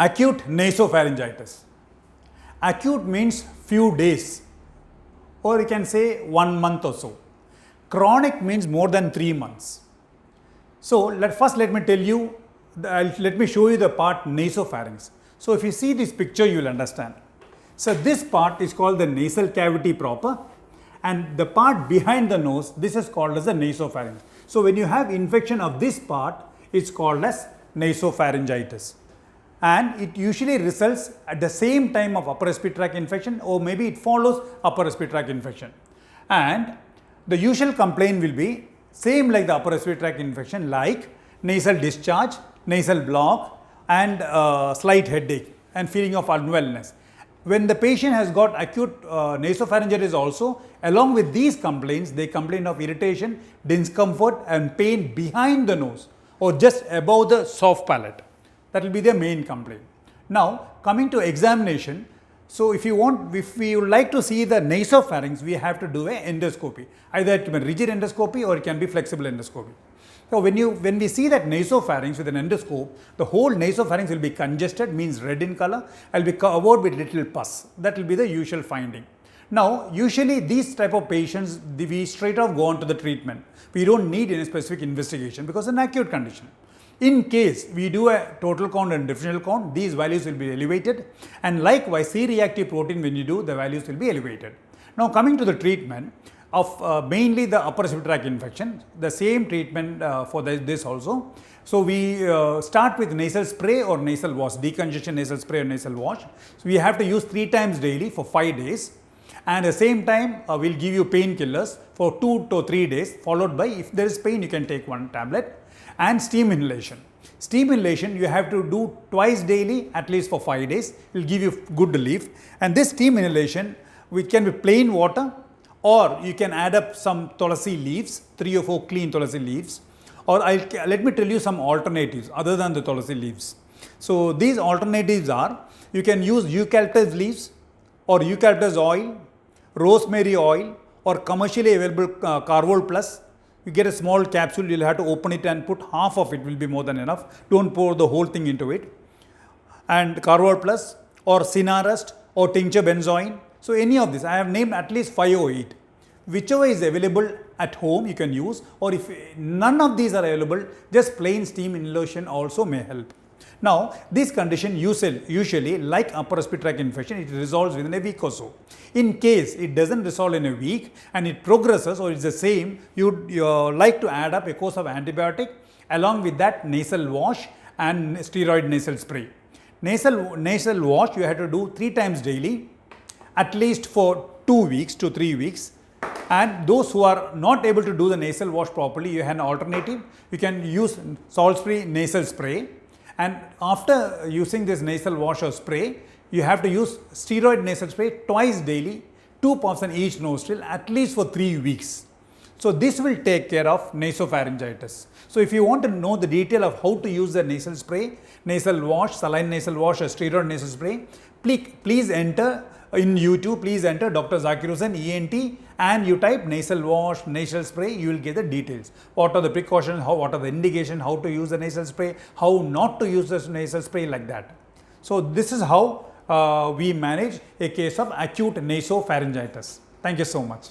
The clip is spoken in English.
Acute nasopharyngitis. Acute means few days, or you can say 1 month or so. Chronic means more than 3 months. So let me tell you, let me show you the part nasopharynx. So if you see this picture, you will understand. So this part is called the nasal cavity proper, and the part behind the nose, this is called as the nasopharynx. So when you have infection of this part, it's called as nasopharyngitis. And it usually results at the same time of upper respiratory tract infection, or maybe it follows upper respiratory tract infection. And the usual complaint will be same like the upper respiratory tract infection, like nasal discharge, nasal block, and slight headache and feeling of unwellness. When the patient has got acute nasopharyngitis also, along with these complaints, they complain of irritation, discomfort and pain behind the nose or just above the soft palate. That will be the main complaint. Now, coming to examination, so if we would like to see the nasopharynx, we have to do an endoscopy. Either it can be rigid endoscopy or it can be flexible endoscopy. So when we see that nasopharynx with an endoscope, the whole nasopharynx will be congested, means red in color, and will be covered with little pus. That will be the usual finding. Now, usually these type of patients, we straight off go on to the treatment. We don't need any specific investigation because it's an acute condition. In case we do a total count and differential count, these values will be elevated, and likewise C-reactive protein, when you do, the values will be elevated. Now coming to the treatment of mainly the upper respiratory tract infection, the same treatment for this also. So we start with nasal spray or nasal wash, decongestion nasal spray or nasal wash. So we have to use 3 times daily for 5 days, and at the same time we'll give you painkillers for 2 to 3 days, followed by, if there is pain, you can take 1 tablet. And steam inhalation. Steam inhalation you have to do twice daily, at least for 5 days. It will give you good relief. And this steam inhalation, which can be plain water, or you can add up some tulsi leaves, 3 or 4 clean tulsi leaves, or let me tell you some alternatives other than the tulsi leaves. So these alternatives are, you can use eucalyptus leaves or eucalyptus oil, rosemary oil, or commercially available Carvol Plus. You get a small capsule, you'll have to open it and put half of it, will be more than enough. Don't pour the whole thing into it. And Carvol Plus or Sinarest or tincture benzoin. So any of this, I have named at least 5 or 8. Whichever is available at home you can use, or if none of these are available, just plain steam inhalation also may help. Now, this condition usually, like upper respiratory tract infection, it resolves within a week or so. In case it doesn't resolve in a week and it progresses or it's the same, you'd like to add up a course of antibiotic, along with that nasal wash and steroid nasal spray. Nasal wash you have to do 3 times daily, at least for 2 weeks to 3 weeks. And those who are not able to do the nasal wash properly, you have an alternative. You can use Salisbury nasal spray. And after using this nasal wash or spray, you have to use steroid nasal spray twice daily, 2 puffs in each nostril, at least for 3 weeks. So this will take care of nasopharyngitis. So if you want to know the detail of how to use the nasal spray, nasal wash, saline nasal wash or steroid nasal spray, please enter in YouTube, please enter Dr. Zakir Hussain ENT and you type nasal wash, nasal spray, you will get the details. What are the precautions, what are the indications, how to use the nasal spray, how not to use the nasal spray, like that. So this is how we manage a case of acute nasopharyngitis. Thank you so much.